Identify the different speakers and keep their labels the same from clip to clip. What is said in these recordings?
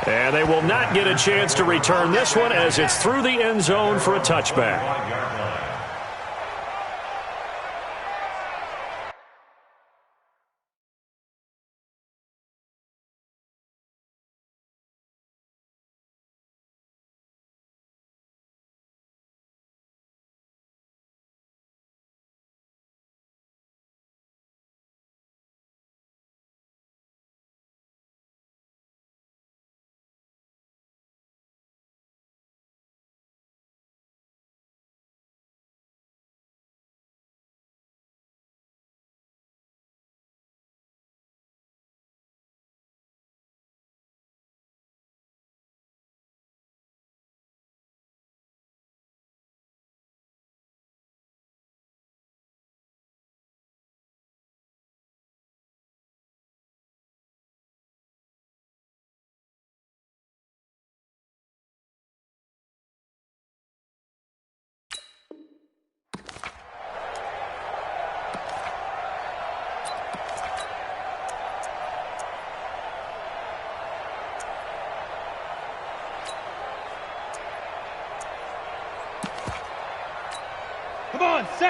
Speaker 1: And they will not get a chance to return this one as it's through the end zone for a touchback.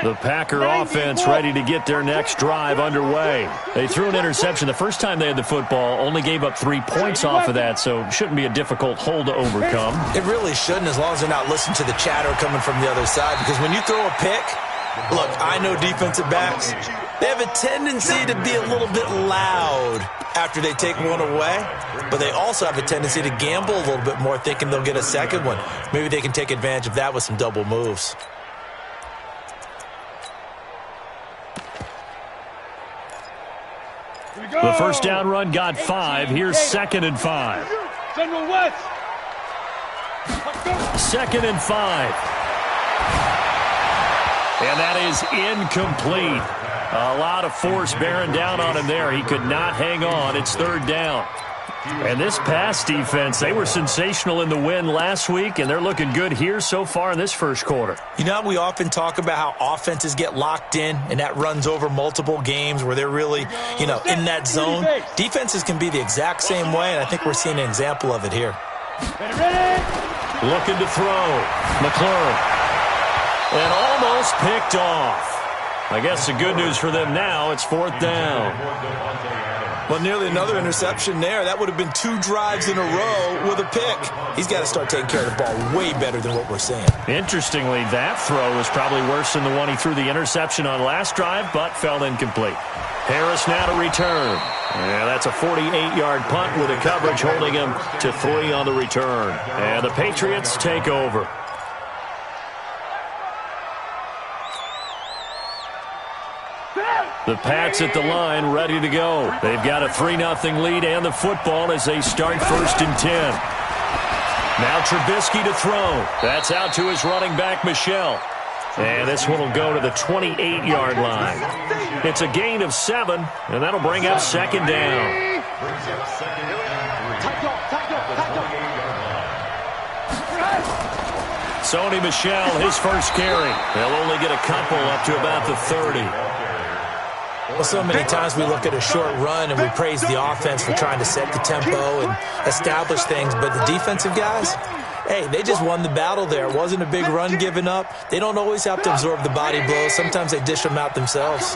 Speaker 1: The Packer offense ready to get their next drive underway. They threw an interception the first time they had the football, only gave up 3 points off of that, so it shouldn't be a difficult hole to overcome.
Speaker 2: It really shouldn't, as long as they're not listening to the chatter coming from the other side, because when you throw a pick, look, I know defensive backs, they have a tendency to be a little bit loud after they take one away, but they also have a tendency to gamble a little bit more, thinking they'll get a second one. Maybe they can take advantage of that with some double moves.
Speaker 1: The first down run got 5. Here's 2nd and 5. 2nd and 5. And that is incomplete. A lot of force bearing down on him there. He could not hang on. It's 3rd down. And this pass defense, they were sensational in the win last week, and they're looking good here so far in this first quarter.
Speaker 2: You know, we often talk about how offenses get locked in, and that runs over multiple games where they're really, in that zone. Defenses can be the exact same way, and I think we're seeing an example of it here.
Speaker 1: Looking to throw. McClure. And almost picked off. I guess the good news for them now, it's 4th down.
Speaker 2: Well, nearly another interception there. That would have been 2 drives in a row with a pick. He's got to start taking care of the ball way better than what we're seeing.
Speaker 1: Interestingly, that throw was probably worse than the one he threw the interception on last drive, but fell incomplete. Harris now to return. Yeah, that's a 48-yard punt with a coverage holding him to 3 on the return. And the Patriots take over. The Pats at the line, ready to go. They've got a 3-0 lead and the football as they start 1st and 10. Now Trubisky to throw. That's out to his running back, Michel. And this one will go to the 28-yard line. It's a gain of 7, and that'll bring up 2nd down. Sony Michel, his first carry. They'll only get a couple up to about the 30.
Speaker 2: Well, so many times we look at a short run and we praise the offense for trying to set the tempo and establish things, but the defensive guys, hey, they just won the battle there. It wasn't a big run given up. They don't always have to absorb the body blows. Sometimes they dish them out themselves.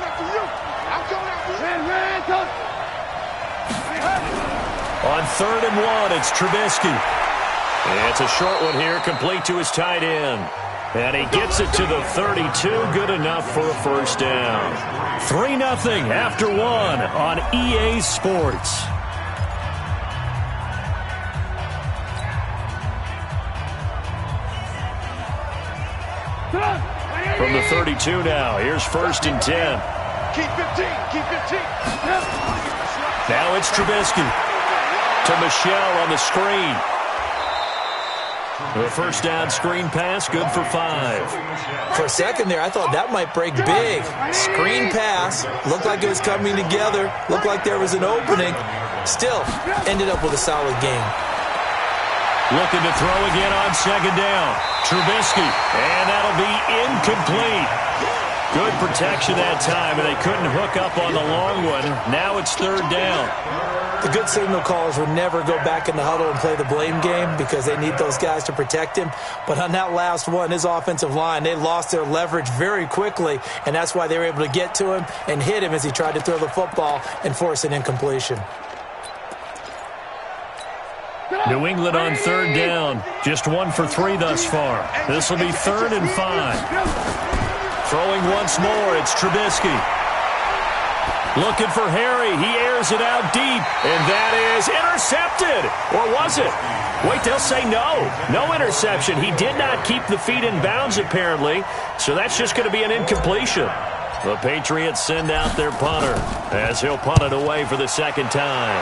Speaker 1: On 3rd and 1, it's Trubisky. It's a short one here, complete to his tight end. And he gets it to the 32, good enough for a first down. 3-0 after 1 on EA Sports. From the 32 now, here's 1st and 10.
Speaker 3: Keep 15, keep 15.
Speaker 1: Now it's Trubisky to Michel on the screen. The first down screen pass, good for 5.
Speaker 2: For a second there, I thought that might break big. Screen pass, looked like it was coming together, looked like there was an opening. Still, ended up with a solid game.
Speaker 1: Looking to throw again on 2nd down. Trubisky, and that'll be incomplete. Good protection that time, and they couldn't hook up on the long one. Now it's third down.
Speaker 2: The good signal callers would never go back in the huddle and play the blame game because they need those guys to protect him. But on that last one, his offensive line, they lost their leverage very quickly, and that's why they were able to get to him and hit him as he tried to throw the football and force an incompletion.
Speaker 1: New England on third down. Just 1 for 3 thus far. This will be 3rd and 5. Throwing once more, it's Trubisky. Looking for Harry. He airs it out deep, and that is intercepted. Or was it? Wait, they'll say no. No interception. He did not keep the feet in bounds, apparently, so that's just going to be an incompletion. The Patriots send out their punter as he'll punt it away for the second time.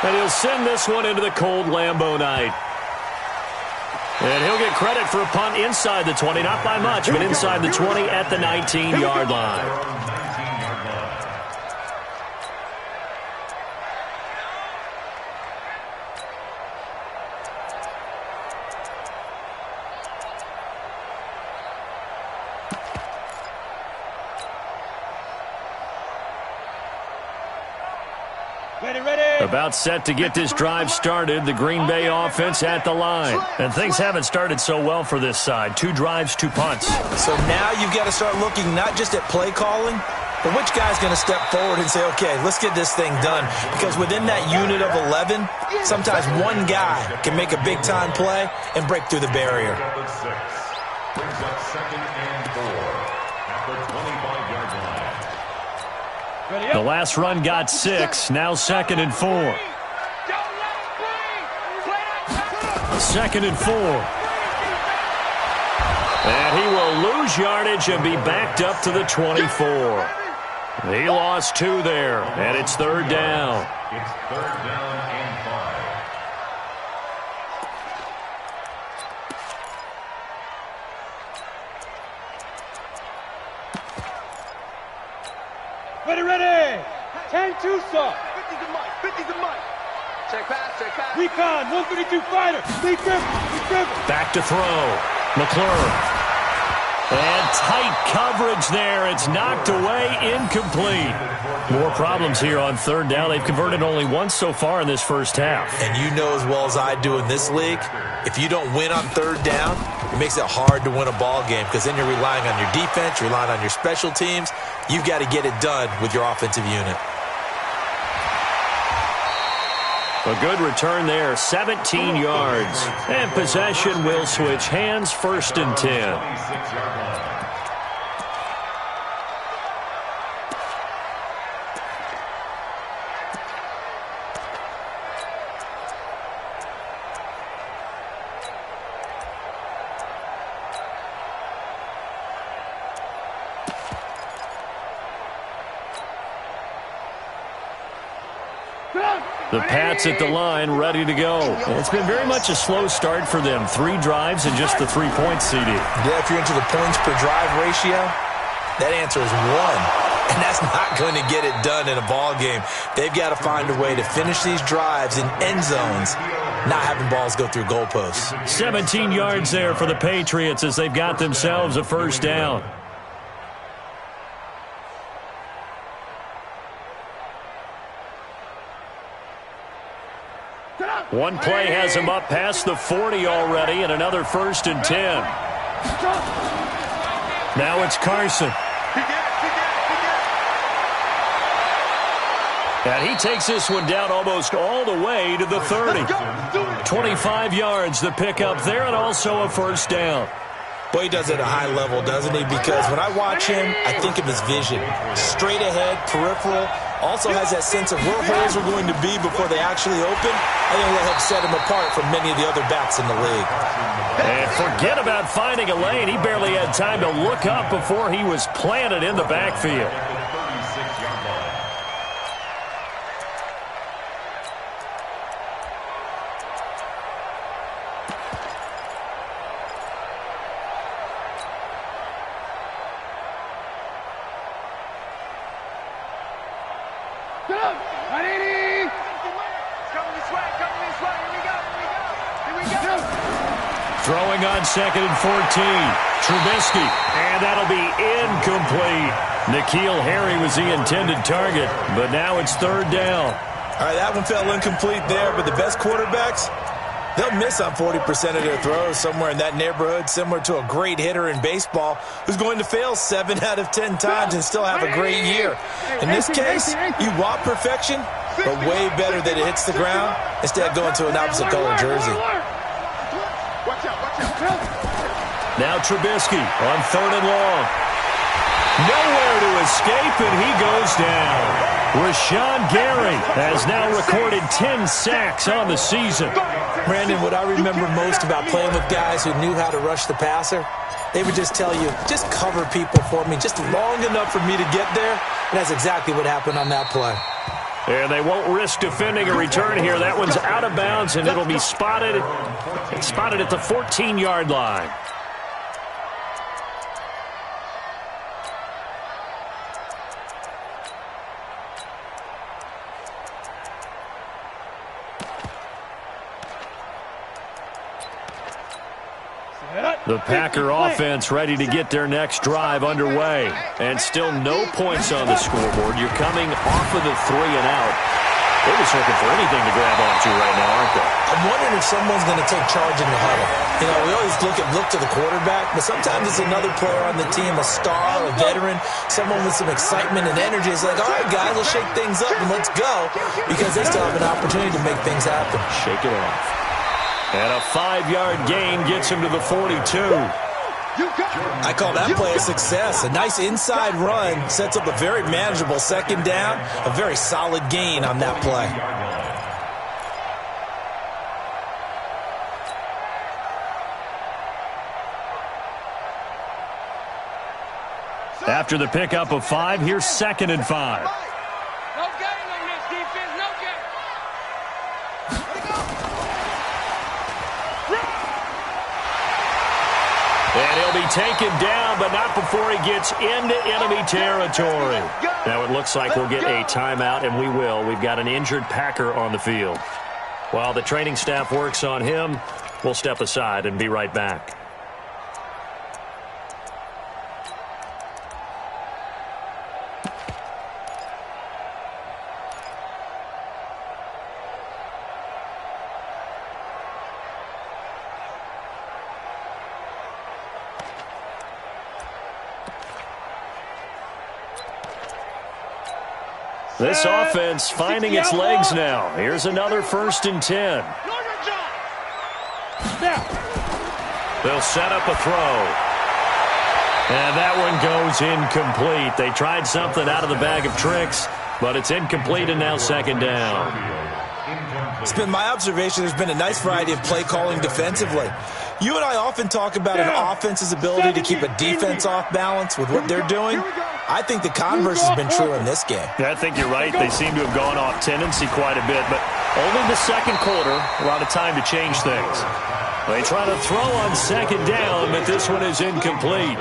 Speaker 1: And he'll send this one into the cold Lambeau night. And he'll get credit for a punt inside the 20, not by much, but inside the 20 at the 19-yard line. About set to get this drive started. The Green Bay offense at the line. And things haven't started so well for this side. 2 drives, 2 punts.
Speaker 2: So now you've got to start looking not just at play calling, but which guy's going to step forward and say, okay, let's get this thing done. Because within that unit of 11, sometimes one guy can make a big-time play and break through the barrier.
Speaker 4: Brings up 2nd and 4 at the 25-yard line.
Speaker 1: The last run got 6. Now 2nd and 4. 2nd and 4. And he will lose yardage and be backed up to the 24. He lost 2 there, and it's 3rd down.
Speaker 4: It's 3rd down and 5.
Speaker 3: Ready. 10-2 soft. 50's the mic. 50's the mic. Check pass. Recon, 132 fighter. Lead dribble.
Speaker 1: Back to throw. McClure. And tight coverage there. It's knocked away, incomplete. More problems here on 3rd down. They've converted only once so far in this first half.
Speaker 2: And you know as well as I do in this league, if you don't win on 3rd down, it makes it hard to win a ball game because then you're relying on your defense, you're relying on your special teams. You've got to get it done with your offensive unit.
Speaker 1: A good return there, 17 yards. And possession will switch hands, 1st and 10.
Speaker 4: 26-yard line.
Speaker 1: The Pats at the line, ready to go. It's been very much a slow start for them. 3 drives and just the 3 points, CD.
Speaker 2: Yeah, if you're into the points per drive ratio, that answer is 1. And that's not going to get it done in a ball game. They've got to find a way to finish these drives in end zones, not having balls go through goalposts.
Speaker 1: 17 yards there for the Patriots as they've got themselves a 1st down. One play has him up past the 40 already, and another 1st and 10. Now it's Carson. And he takes this one down almost all the way to the 30. 25 yards, the pickup there, and also a 1st down.
Speaker 2: Boy, he does it at a high level, doesn't he? Because when I watch him, I think of his vision. Straight ahead, peripheral. Also has that sense of where holes are going to be before they actually open. I think that helps set him apart from many of the other backs in the league.
Speaker 1: And forget about finding a lane. He barely had time to look up before he was planted in the backfield. Throwing on 2nd and 14. Trubisky, and that'll be incomplete. N'Keal Harry was the intended target, but now it's 3rd down.
Speaker 2: All right, that one fell incomplete there, but the best quarterbacks, they'll miss on 40% of their throws, somewhere in that neighborhood, similar to a great hitter in baseball who's going to fail 7 out of 10 times and still have a great year. In this case, you want perfection, but way better that it hits the ground instead of going to an opposite color jersey.
Speaker 1: Now Trubisky on 3rd and long. Nowhere to escape, and he goes down. Rashawn Gary has now recorded 10 sacks on the season.
Speaker 2: Brandon, what I remember most about playing with guys who knew how to rush the passer, they would just tell you, just cover people for me just long enough for me to get there. And that's exactly what happened on that play.
Speaker 1: And they won't risk defending a return here. That one's out of bounds, and it'll be spotted. It's spotted at the 14-yard line. The Packer offense ready to get their next drive underway. And still no points on the scoreboard. You're coming off of the 3 and out. They're just looking for anything to grab onto right now, aren't they?
Speaker 2: I'm wondering if someone's going to take charge in the huddle. You know, we always look to the quarterback, but sometimes it's another player on the team, a star, a veteran, someone with some excitement and energy. It's like, all right, guys, let's shake things up and let's go, because they still have an opportunity to make things happen.
Speaker 1: Shake it off. And a 5-yard gain gets him to the 42.
Speaker 2: I call that play a success. A nice inside run sets up a very manageable 2nd down. A very solid gain on that play.
Speaker 1: After the pickup of 5, here's 2nd and 5. And he'll be taken down, but not before he gets into enemy territory. Now it looks like we'll get a timeout, and we will. We've got an injured Packer on the field. While the training staff works on him, we'll step aside and be right back. This offense finding its legs now. Here's another 1st and 10. They'll set up a throw. And that one goes incomplete. They tried something out of the bag of tricks, but it's incomplete and now 2nd down.
Speaker 2: It's been my observation there's been a nice variety of play calling defensively. You and I often talk about an offense's ability to keep a defense off balance with what they're doing. I think the converse has been true in this game.
Speaker 1: Yeah, I think you're right. They seem to have gone off tendency quite a bit, but only the 2nd quarter, a lot of time to change things. They try to throw on 2nd down, but this one is incomplete.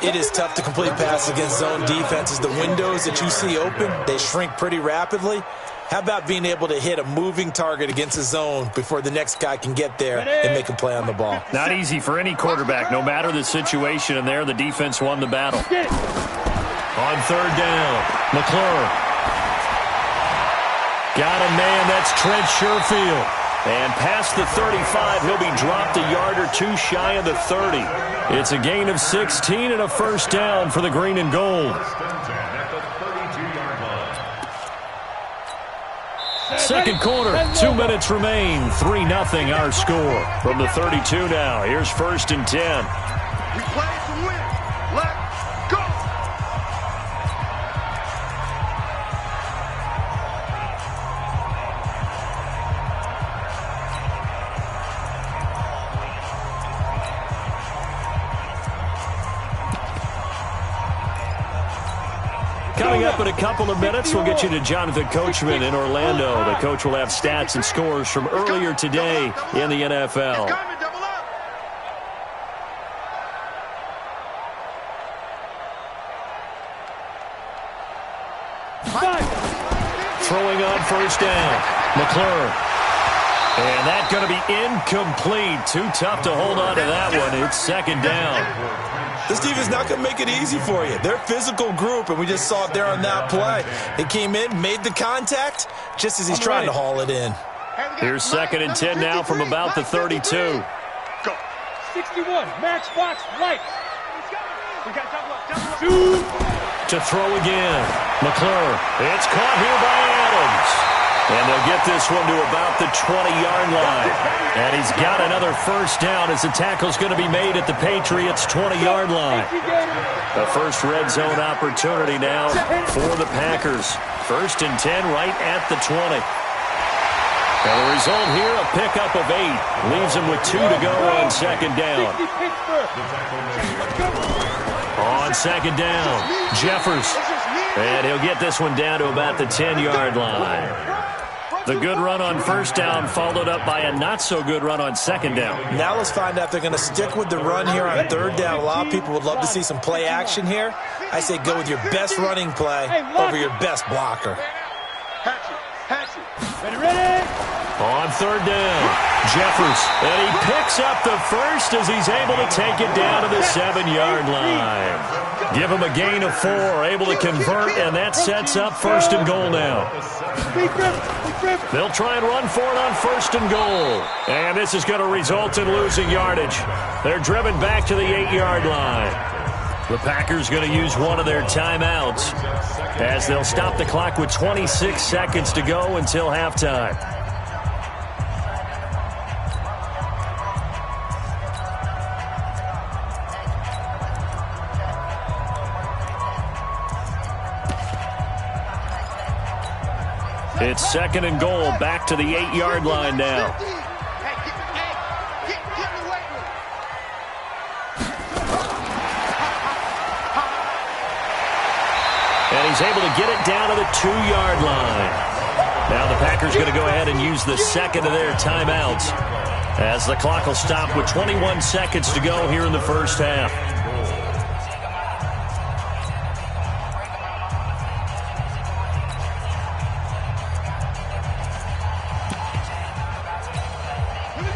Speaker 2: It is tough to complete passes against zone defenses. The windows that you see open, they shrink pretty rapidly. How about being able to hit a moving target against a zone before the next guy can get there and make a play on the ball?
Speaker 1: Not easy for any quarterback, no matter the situation, and there the defense won the battle. On 3rd down, McClure. Got a man, that's Trent Sherfield. And past the 35, he'll be dropped a yard or 2 shy of the 30. It's a gain of 16 and a 1st down for the green and gold. 2nd quarter, 2 minutes remain. 3-0 our score. From the 32 now, here's 1st and 10.
Speaker 3: We play to win. Let's go.
Speaker 1: Coming up in a couple of minutes, we'll get you to Jonathan Coachman in Orlando. The coach will have stats and scores from earlier today in the NFL. Throwing on 1st down, McClure. And that's going to be incomplete. Too tough to hold on to that one. It's second down.
Speaker 2: This defense is not going to make it easy for you. They're a physical group, and we just saw it there on that play. They came in, made the contact, just as he's trying to haul it in.
Speaker 1: Here's second and 10 now from about the 32.
Speaker 3: Go. 61, matchbox right.
Speaker 1: To throw again. McClure. It's caught here by Adams. And they'll get this one to about the 20-yard line. And he's got another first down as the tackle's going to be made at the Patriots' 20-yard line. The first red zone opportunity now for the Packers. First and 10 right at the 20. Now the result here, a pickup of 8. Leaves him with 2 to go on second down. On second down, Jeffers. And he'll get this one down to about the 10-yard line. The good run on first down followed up by a not-so-good run on second down.
Speaker 2: Now let's find out if they're going to stick with the run here on third down. A lot of people would love to see some play action here. I say go with your best running play over your best blocker.
Speaker 3: Ready?
Speaker 1: On third down, Jeffers. And he picks up the first as he's able to take it down to the 7-yard line. Give him a gain of 4, able to convert, and that sets up first and goal now. They'll try and run for it on first and goal. And this is going to result in losing yardage. They're driven back to the 8-yard line. The Packers going to use one of their timeouts as they'll stop the clock with 26 seconds to go until halftime. It's second and goal, back to the 8-yard line now. And he's able to get it down to the 2-yard line. Now the Packers going to go ahead and use the second of their timeouts as the clock will stop with 21 seconds to go here in the first half.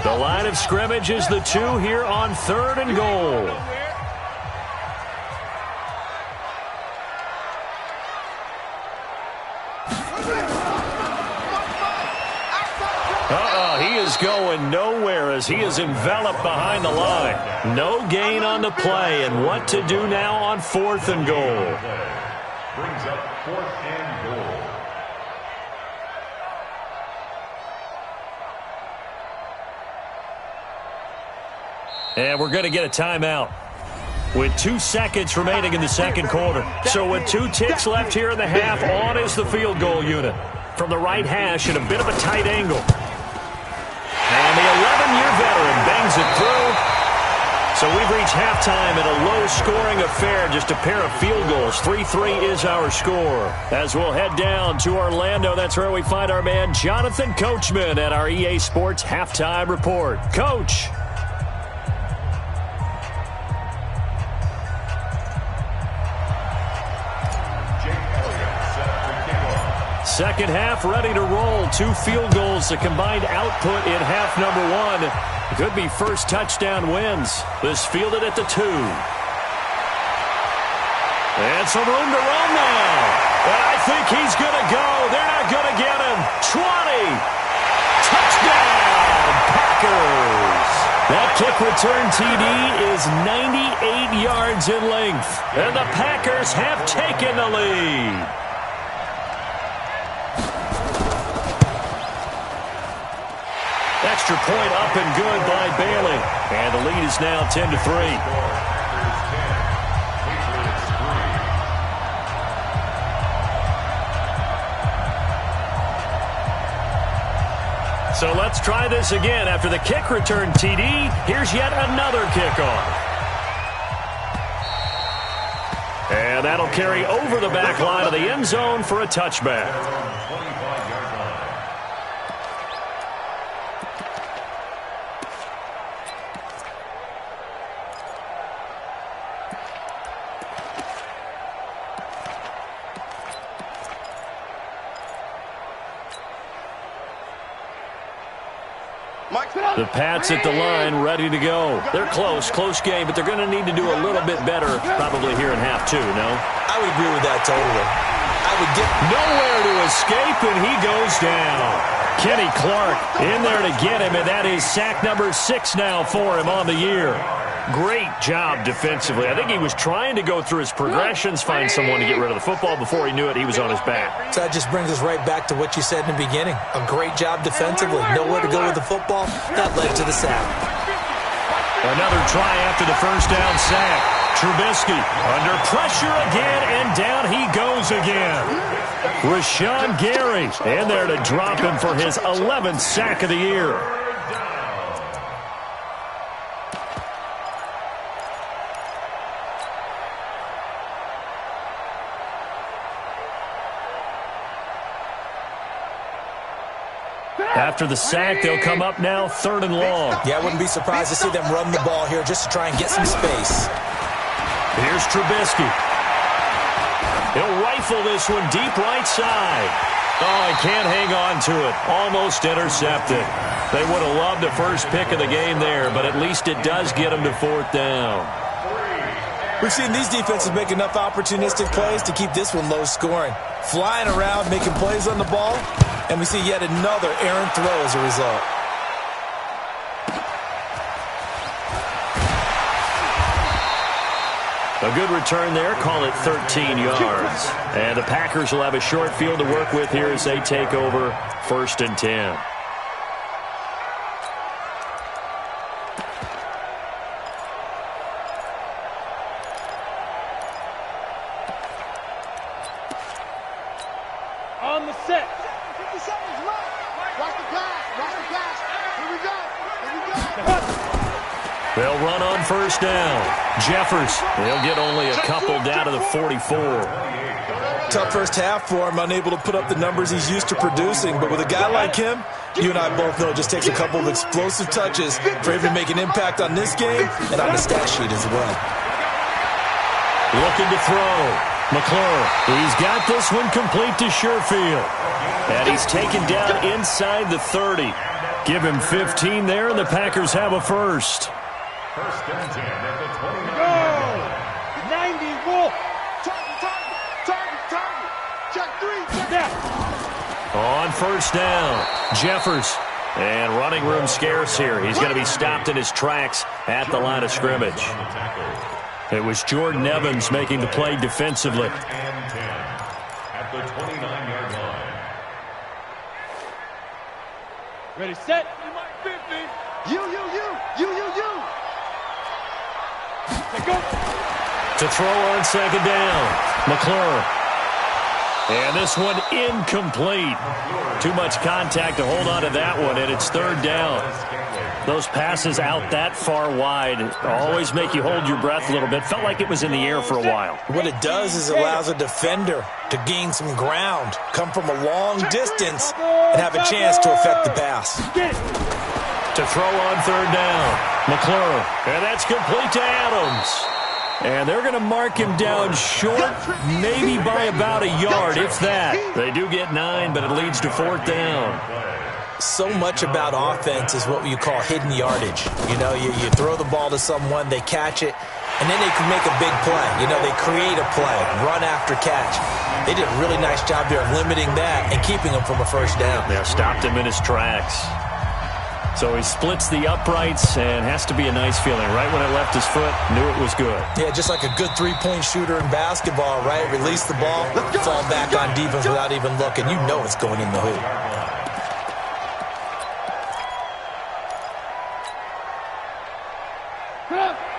Speaker 1: The line of scrimmage is the 2 here on third and goal. He is going nowhere as he is enveloped behind the line. No gain on the play, and what to do now on fourth and goal.
Speaker 4: Brings up fourth and goal.
Speaker 1: And we're going to get a timeout with 2 seconds remaining in the second quarter. So with 2 ticks left here in the half, on is the field goal unit. From the right hash at a bit of a tight angle. And the 11-year veteran bangs it through. So we've reached halftime in a low-scoring affair, just a pair of field goals. 3-3 is our score. As we'll head down to Orlando, that's where we find our man Jonathan Coachman at our EA Sports Halftime Report. Coach. Second half ready to roll. 2 field goals, the combined output in half number 1. Could be first touchdown wins. This fielded at the 2. And some room to run now. And I think he's going to go. They're not going to get him. 20. Touchdown, Packers. That kick return TD is 98 yards in length. And the Packers have taken the lead. Extra point up and good by Bailey. And the lead is now 10-3. So let's try this again. After the kick return TD, here's yet another kickoff. And that'll carry over the back line of the end zone for a touchback. The Pats at the line, ready to go. They're close game, but they're going to need to do a little bit better probably here in half two, no?
Speaker 2: I would agree with that totally. I would get
Speaker 1: nowhere to escape, and he goes down. Kenny Clark in there to get him, and that is sack number 6 now for him on the year. Great job defensively. I think he was trying to go through his progressions, find someone to get rid of the football. Before he knew it, he was on his back.
Speaker 2: So that just brings us right back to what you said in the beginning. A great job defensively. Nowhere to go with the football. That led to the sack.
Speaker 1: Another try after the first down sack. Trubisky under pressure again, and down he goes again. Rashawn Gary in there to drop him for his 11th sack of the year. After the sack, they'll come up now 3rd and long.
Speaker 2: Yeah, I wouldn't be surprised to see them run the ball here just to try and get some space.
Speaker 1: Here's Trubisky. He'll rifle this one deep right side. Oh, he can't hang on to it. Almost intercepted. They would have loved the first pick of the game there, but at least it does get them to 4th down.
Speaker 2: We've seen these defenses make enough opportunistic plays to keep this one low scoring. Flying around, making plays on the ball, and we see yet another errant throw as a result.
Speaker 1: A good return there, call it 13 yards. And the Packers will have a short field to work with here as they take over 1st and 10.
Speaker 3: On the set. 50 seconds left. Watch the pass. Watch the pass. Here we go. Here we go.
Speaker 1: They'll run on 1st down. Jeffers, he'll get only a couple down to the 44.
Speaker 2: Tough first half for him, unable to put up the numbers he's used to producing. But with a guy like him, you and I both know it just takes a couple of explosive touches for him to make an impact on this game and on the stat sheet as well.
Speaker 1: Looking to throw. McClure, he's got this one complete to Sherfield. And he's taken down inside the 30. Give him 15 there, and the Packers have a first.
Speaker 4: 1st and 10 at the 29.
Speaker 3: Go! 90, Wolf! Target! Check 3, check.
Speaker 1: On 1st down, Jeffers. And running room scarce here. He's going to be stopped in his tracks at the line of scrimmage. It was Jordan Evans making the play defensively.
Speaker 4: And 10 at the 29-yard line.
Speaker 3: Ready, set. You. Go.
Speaker 1: To throw on 2nd down, McClure. And this one incomplete. Too much contact to hold on to that one, and it's 3rd down. Those passes out that far wide always make you hold your breath a little bit. Felt like it was in the air for a while.
Speaker 2: What it does is it allows a defender to gain some ground, come from a long distance, and have a chance to affect the pass.
Speaker 1: To throw on 3rd down, McClure. And that's complete to Adams. And they're going to mark him down short, maybe by about a yard, if that. They do get 9, but it leads to 4th down.
Speaker 2: So much about offense is what you call hidden yardage. You know, you throw the ball to someone, they catch it, and then they can make a big play. You know, they create a play, run after catch. They did a really nice job there of limiting that and keeping him from a 1st down.
Speaker 1: Yeah, stopped him in his tracks. So he splits the uprights and has to be a nice feeling. Right when it left his foot, knew it was good.
Speaker 2: Yeah, just like a good three-point shooter in basketball, right? Release the ball, fall back on defense without even looking. You know it's going in the hoop.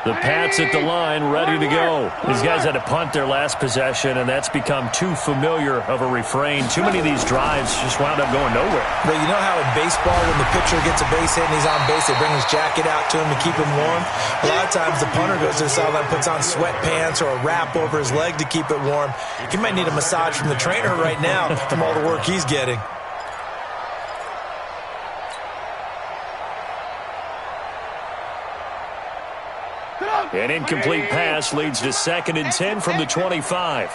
Speaker 1: The Pats at the line, ready to go. These guys had to punt their last possession, and that's become too familiar of a refrain. Too many of these drives just wound up going nowhere.
Speaker 2: But you know how in baseball, when the pitcher gets a base hit and he's on base, they bring his jacket out to him to keep him warm? A lot of times the punter goes to the sideline, puts on sweatpants or a wrap over his leg to keep it warm. He might need a massage from the trainer right now from all the work he's getting.
Speaker 1: An incomplete pass leads to 2nd and 10 from the 25.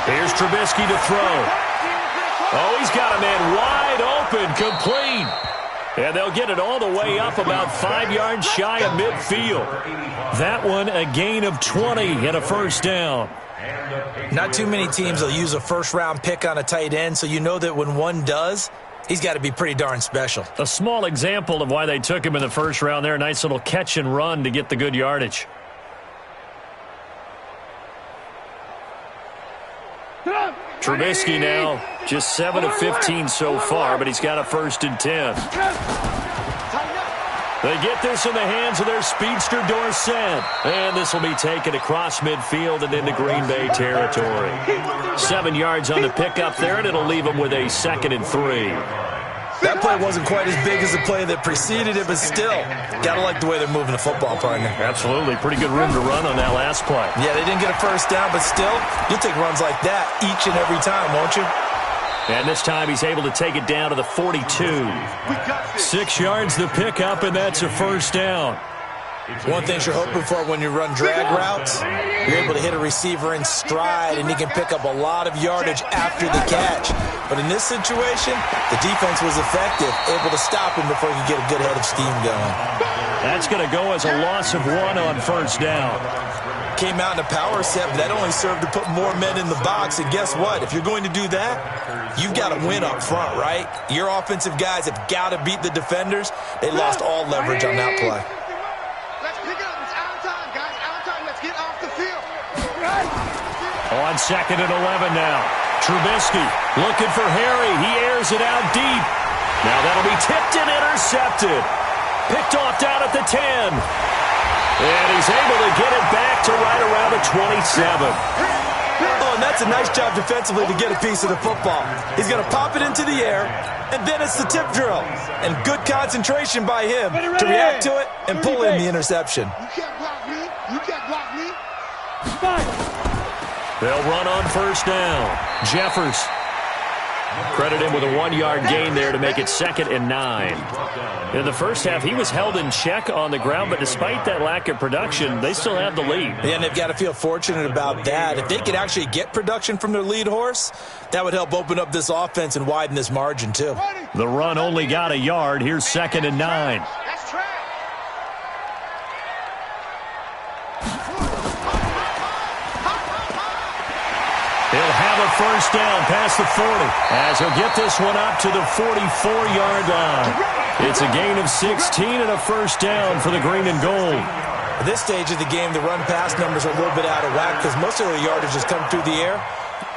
Speaker 1: Here's Trubisky to throw. Oh, he's got a man wide open, complete. And they'll get it all the way up about 5 yards shy of midfield. That one a gain of 20 and a first down.
Speaker 2: Not too many teams will use a first-round pick on a tight end, so you know that when one does, he's got to be pretty darn special.
Speaker 1: A small example of why they took him in the first round there. Nice little catch and run to get the good yardage. Trubisky now just 7 of 15 so far, but he's got a 1st and 10. They get this in the hands of their speedster Dorsett. And this will be taken across midfield and into Green Bay territory. 7 yards on the pickup there, and it'll leave them with a 2nd and 3.
Speaker 2: That play wasn't quite as big as the play that preceded it, but still, got to like the way they're moving the football, partner.
Speaker 1: Absolutely. Pretty good room to run on that last play.
Speaker 2: Yeah, they didn't get a first down, but still, you'll take runs like that each and every time, won't you?
Speaker 1: And this time he's able to take it down to the 42. 6 yards the pickup, and that's a first down.
Speaker 2: One thing you're hoping for when you run drag routes, you're able to hit a receiver in stride, and he can pick up a lot of yardage after the catch. But in this situation, the defense was effective, able to stop him before he could get a good head of steam going.
Speaker 1: That's going to go as a loss of 1 on first down.
Speaker 2: Came out in a power set, but that only served to put more men in the box. And guess what? If you're going to do that, you've got to win up front, right? Your offensive guys have got to beat the defenders. They lost all leverage on that play.
Speaker 3: Let's pick it up. It's our time, guys. Our time. Let's get off the field.
Speaker 1: On 2nd and 11 now. Trubisky looking for Harry. He airs it out deep. Now that'll be tipped and intercepted. Picked off down at the 10. And he's able to get it back to right around the 27.
Speaker 2: Oh, and that's a nice job defensively to get a piece of the football. He's going to pop it into the air, and then it's the tip drill. And good concentration by him to react to it and pull in the interception.
Speaker 3: You can't block me. You can't block me.
Speaker 1: They'll run on first down. Jeffers. Credit him with a 1-yard gain there to make it 2nd and 9. In the first half, he was held in check on the ground, but despite that lack of production, they still have the lead.
Speaker 2: Yeah, and they've got to feel fortunate about that. If they could actually get production from their lead horse, that would help open up this offense and widen this margin, too.
Speaker 1: The run only got a yard. Here's 2nd and 9.
Speaker 3: That's track.
Speaker 1: He'll have a first down past the 40 as he'll get this one up to the 44-yard line. It's a gain of 16 and a first down for the green and gold.
Speaker 2: At this stage of the game, the run-pass numbers are a little bit out of whack because most of the yardage has come through the air.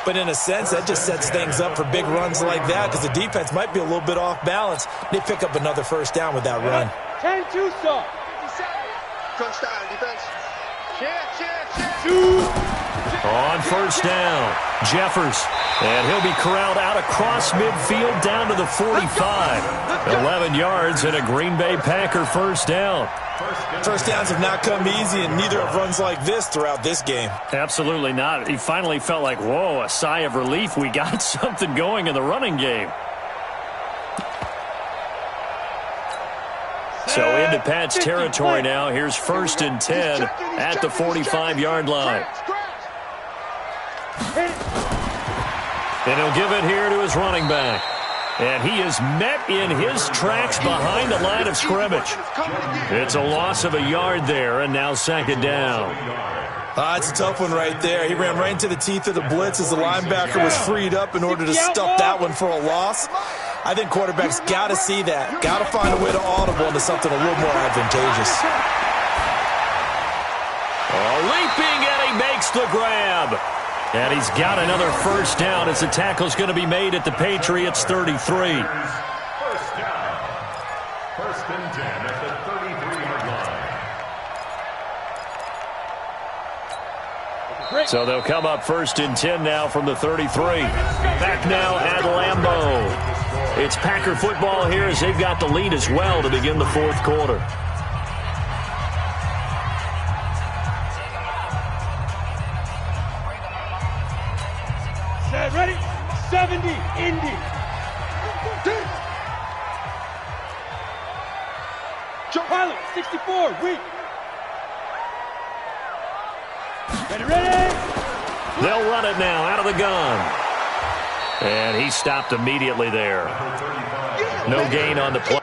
Speaker 2: But in a sense, that just sets things up for big runs like that because the defense might be a little bit off balance. They pick up another first down with that run.
Speaker 3: 10-2, sir. 57. Crunch time, defense. Cheer.
Speaker 1: On first down, Jeffers. And he'll be corralled out across midfield down to the 45. 11 yards and a Green Bay Packer first down.
Speaker 2: First downs have not come easy, and neither have runs like this throughout this game.
Speaker 1: Absolutely not. He finally felt like, whoa, a sigh of relief. We got something going in the running game. So into Pat's territory now. Here's 1st and 10 at the 45-yard line. And he'll give it here to his running back. And he is met in his tracks behind the line of scrimmage. It's a loss of a yard there, and now 2nd down.
Speaker 2: It's a tough one right there. He ran right into the teeth of the blitz as the linebacker was freed up in order to stuff that one for a loss. I think quarterbacks got to see that. Got to find a way to audible into something a little more advantageous.
Speaker 1: Leaping, and he makes the grab. And he's got another first down as the tackle's going to be made at the Patriots' 33.
Speaker 4: First down. 1st and 10 at the 33-yard line.
Speaker 1: So they'll come up 1st and 10 now from the 33. Back now at Lambeau. It's Packer football here as they've got the lead as well to begin the 4th quarter.
Speaker 3: Ready? 70, Indy. Joe Pilot, 64, weak. Ready.
Speaker 1: They'll run it now out of the gun. And he stopped immediately there. No gain on the play.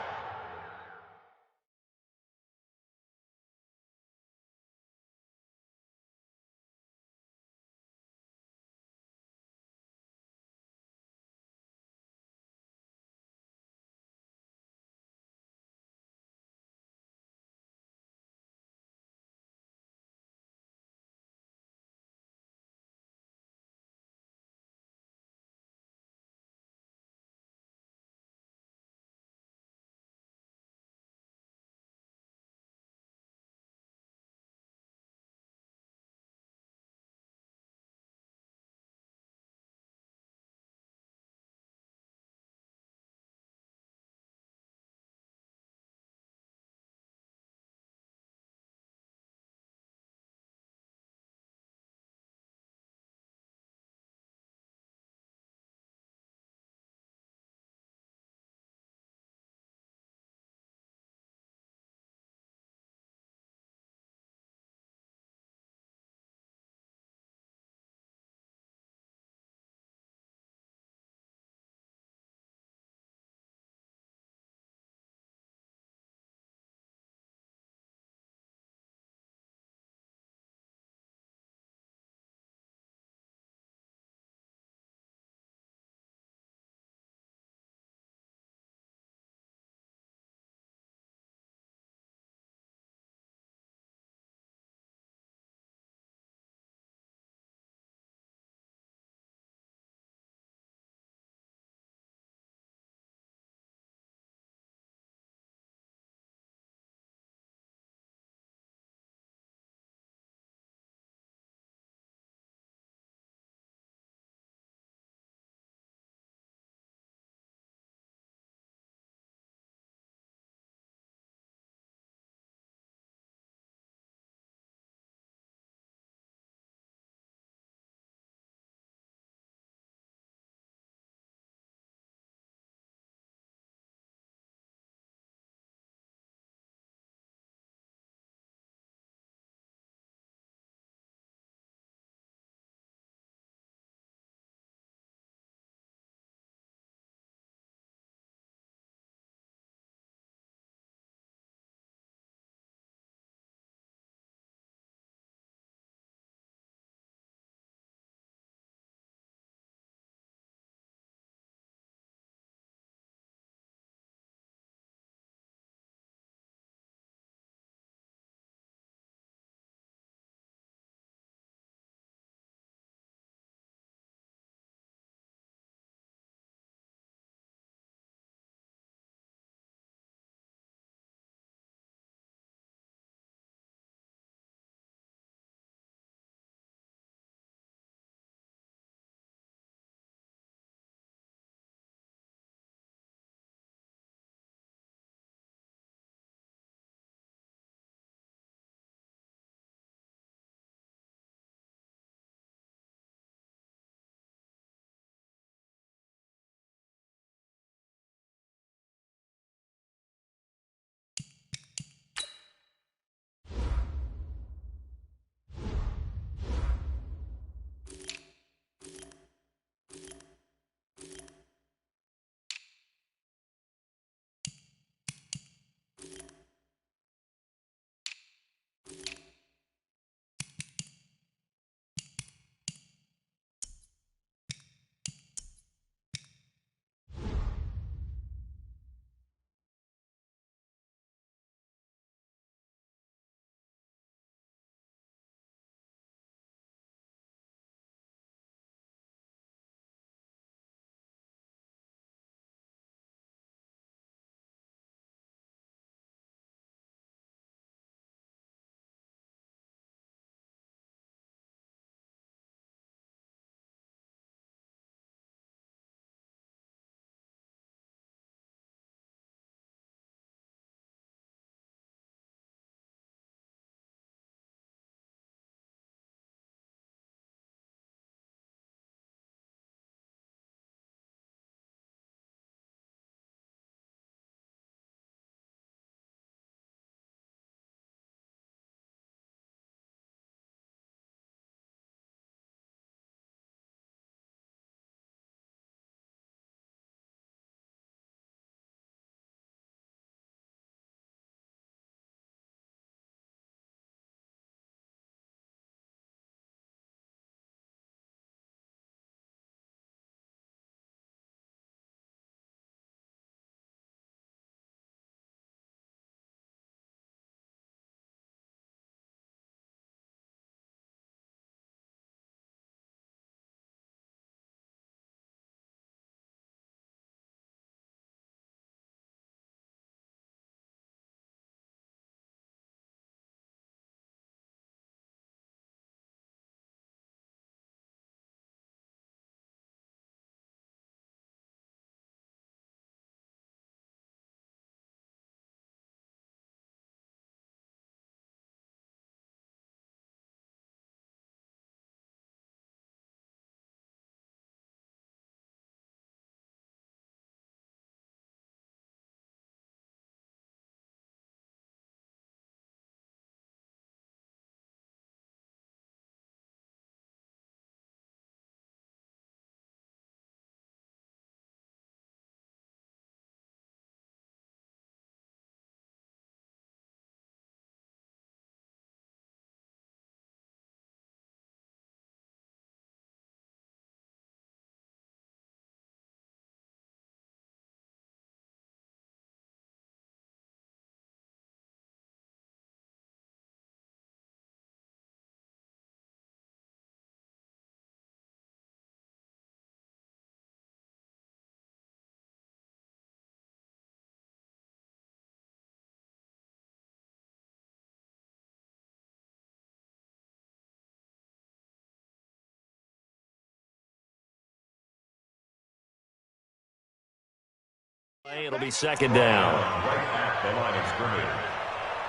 Speaker 1: It'll be second down.
Speaker 4: Right at the line of scrimmage.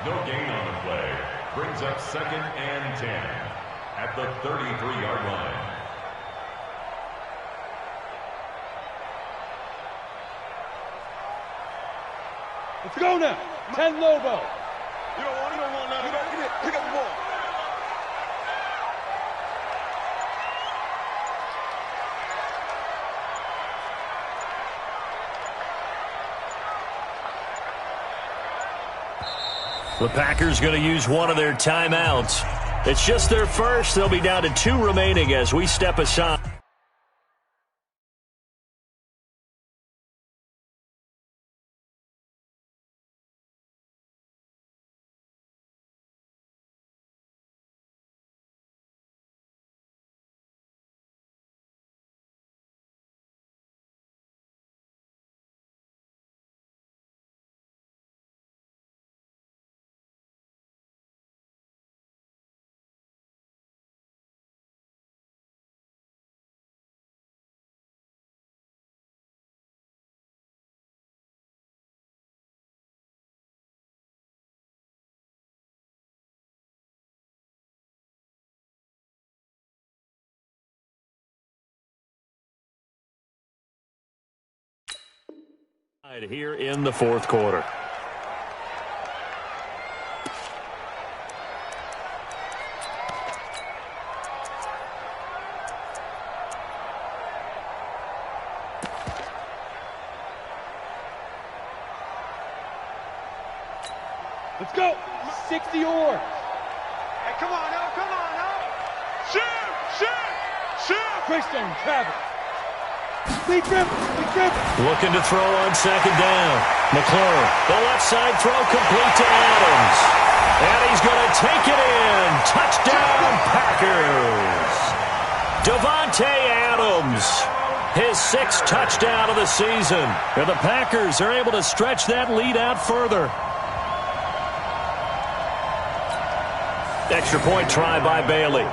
Speaker 4: No gain on the play. Brings up 2nd and 10 at the 33-yard line.
Speaker 3: Let's go now. 10 Lobo.
Speaker 5: You don't want none of that. Come here. Pick up the ball.
Speaker 1: The Packers going to use one of their timeouts. It's just their first. They'll be down to 2 remaining as we step aside. Here in the fourth quarter.
Speaker 3: Let's go. 60 oars.
Speaker 5: Hey, come on now. Shoot.
Speaker 3: Greystone, travel. Big grip.
Speaker 1: Looking to throw on second down. McLaurin, the left side throw complete to Adams. And he's going to take it in. Touchdown, Packers. Davante Adams, his 6th touchdown of the season. And the Packers are able to stretch that lead out further. Extra point try by Bailey.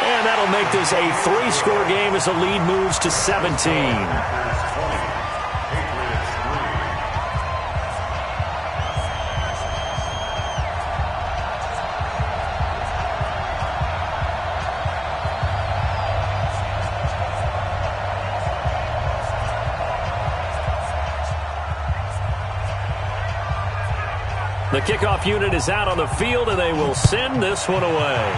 Speaker 1: And that'll make this a 3-score game as the lead moves to 17. The kickoff unit is out on the field, and they will send this one away.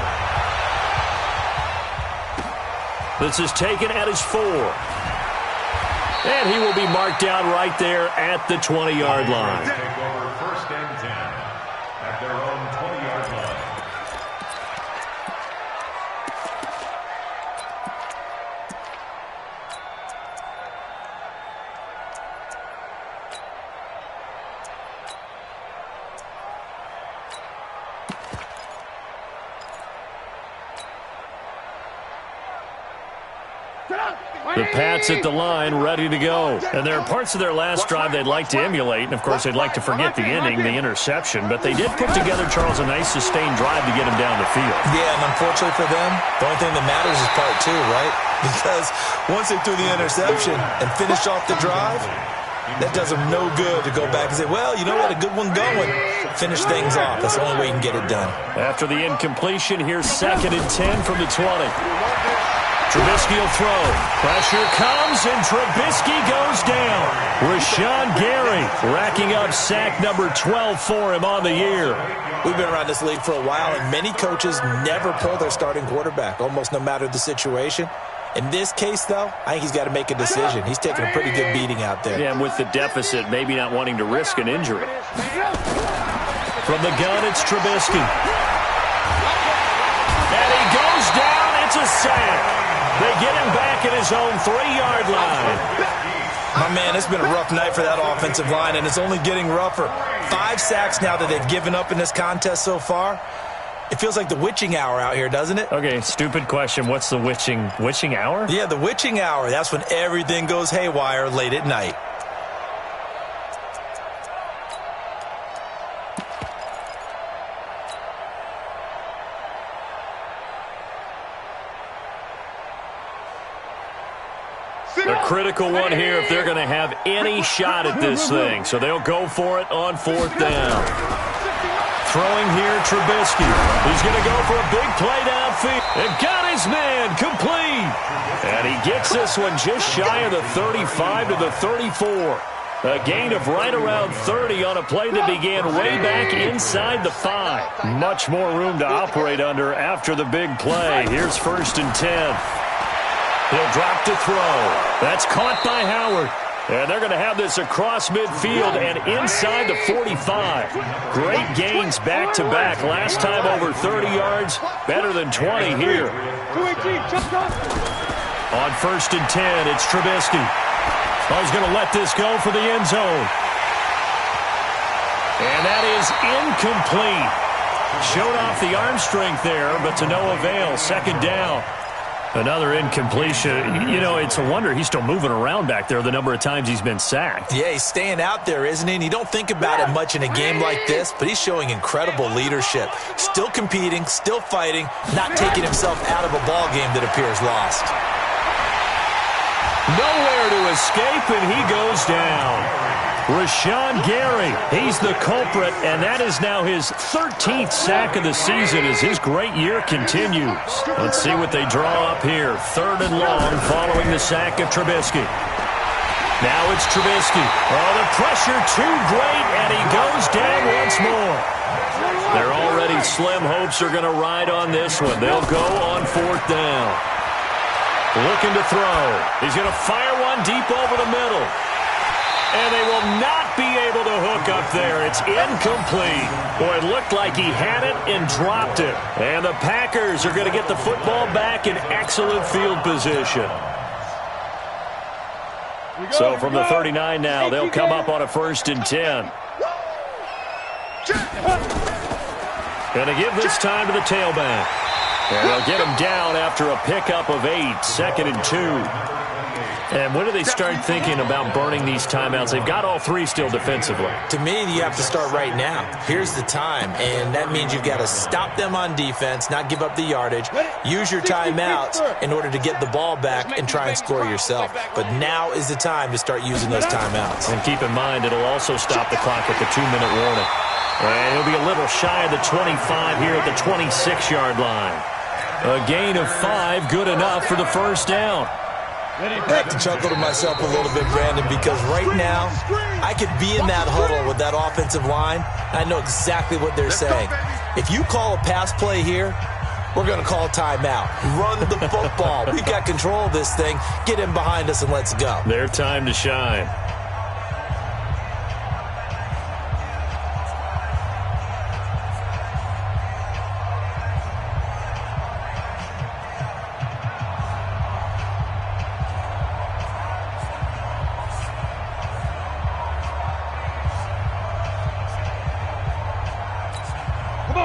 Speaker 1: This is taken at his 4. And he will be marked down right there at the 20-yard line.
Speaker 4: Take over 1st and 10 at their own 20-yard line.
Speaker 1: The Pats at the line, ready to go. And there are parts of their last drive they'd like to emulate, and, of course, they'd like to forget the inning, the interception. But they did put together, Charles, a nice sustained drive to get him down the field.
Speaker 2: Yeah, and unfortunately for them, the only thing that matters is part 2, right? Because once they threw the interception and finished off the drive, that does them no good to go back and say, well, you know, we had a good one going. Finish things off. That's the only way you can get it done.
Speaker 1: After the incompletion, here's 2nd and 10 from the 20. Trubisky will throw. Pressure comes, and Trubisky goes down. Rashawn Gary racking up sack number 12 for him on the year.
Speaker 2: We've been around this league for a while, and many coaches never pull their starting quarterback, almost no matter the situation. In this case, though, I think he's got to make a decision. He's taking a pretty good beating out there.
Speaker 1: Yeah, and with the deficit, maybe not wanting to risk an injury. From the gun, it's Trubisky. And he goes down. It's a sack. They get him back at his own 3-yard line.
Speaker 2: My man, it's been a rough night for that offensive line, and it's only getting rougher. 5 sacks now that they've given up in this contest so far. It feels like the witching hour out here, doesn't it?
Speaker 1: Okay, stupid question. What's the witching hour?
Speaker 2: Yeah, the witching hour. That's when everything goes haywire late at night.
Speaker 1: The critical one here if they're going to have any shot at this thing. So they'll go for it on 4th down. Throwing here, Trubisky. He's going to go for a big play downfield. And got his man complete. And he gets this one just shy of the 35 to the 34. A gain of right around 30 on a play that began way back inside the 5. Much more room to operate under after the big play. Here's 1st and 10. He'll drop to throw. That's caught by Howard. And they're going to have this across midfield and inside the 45. Great gains back-to-back. Last time over 30 yards. Better than 20 here. On 1st and 10, it's Trubisky. Oh, he's going to let this go for the end zone. And that is incomplete. Showed off the arm strength there, but to no avail. 2nd down. Another incompletion. You know, it's a wonder he's still moving around back there the number of times he's been sacked.
Speaker 2: Yeah, he's staying out there, isn't he? And you don't think about it much in a game like this, but he's showing incredible leadership. Still competing, still fighting, not taking himself out of a ball game that appears lost.
Speaker 1: Nowhere to escape, and he goes down. Rashawn Gary, he's the culprit, and that is now his 13th sack of the season as his great year continues. Let's see what they draw up here. 3rd and long following the sack of Trubisky. Now it's Trubisky. Oh, the pressure too great, and he goes down once more. Their already slim hopes are going to ride on this one. They'll go on 4th down. Looking to throw. He's going to fire one deep over the middle. And they will not be able to hook up there. It's incomplete. Boy, it looked like he had it and dropped it. And the Packers are going to get the football back in excellent field position. So from the 39 now, they'll come up on a 1st and 10. Going to give this time to the tailback. And they'll get him down after a pickup of 8, 2nd and 2. And when do they start thinking about burning these timeouts? They've got all 3 still defensively.
Speaker 2: To me, you have to start right now. Here's the time, and that means you've got to stop them on defense, not give up the yardage, use your timeouts in order to get the ball back and try and score yourself. But now is the time to start using those timeouts.
Speaker 1: And keep in mind, it'll also stop the clock at the 2-minute warning. And he'll be a little shy of the 25 here at the 26-yard line. A gain of 5, good enough for the 1st down.
Speaker 2: I have to chuckle to myself a little bit, Brandon, because right now I could be in that huddle with that offensive line. I know exactly what they're saying. If you call a pass play here, we're going to call a timeout. Run the football. We've got control of this thing. Get in behind us and let's go.
Speaker 1: Their time to shine.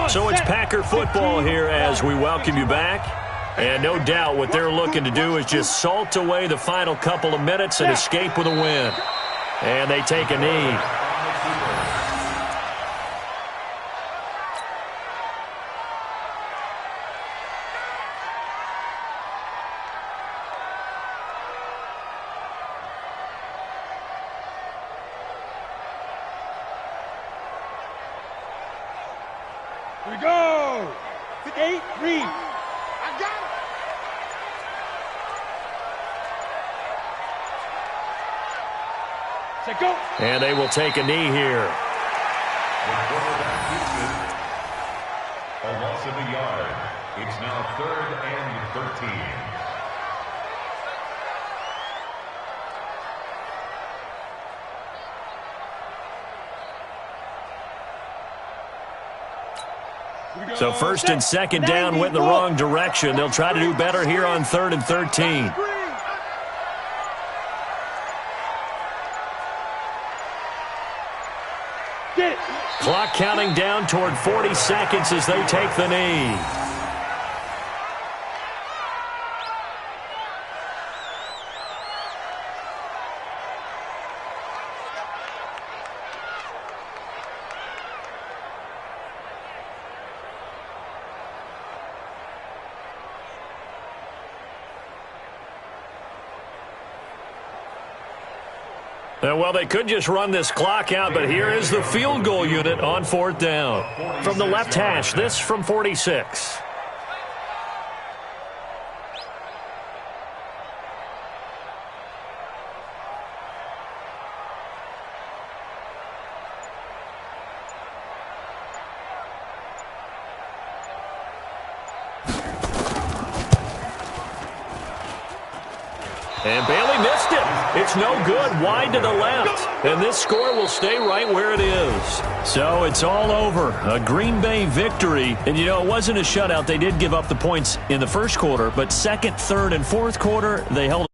Speaker 1: So it's Packer football here as we welcome you back. And no doubt what they're looking to do is just salt away the final couple of minutes and escape with a win. And they take a knee.
Speaker 3: Here we go. 8, 3. I got it. Set, go.
Speaker 1: And they will take a knee here.
Speaker 4: A loss of a yard. It's now 3rd and 13.
Speaker 1: So 1st and 2nd down went in the wrong direction. They'll try to do better here on 3rd and 13. Clock counting down toward 40 seconds as they take the knee. Well, they could just run this clock out, but here is the field goal unit on 4th down. From the left hash, this from 46. And Bailey missed it. It's no good, wide to the left. And this score will stay right where it is. So it's all over. A Green Bay victory. And, you know, it wasn't a shutout. They did give up the points in the first quarter, but second, third, and fourth quarter, they held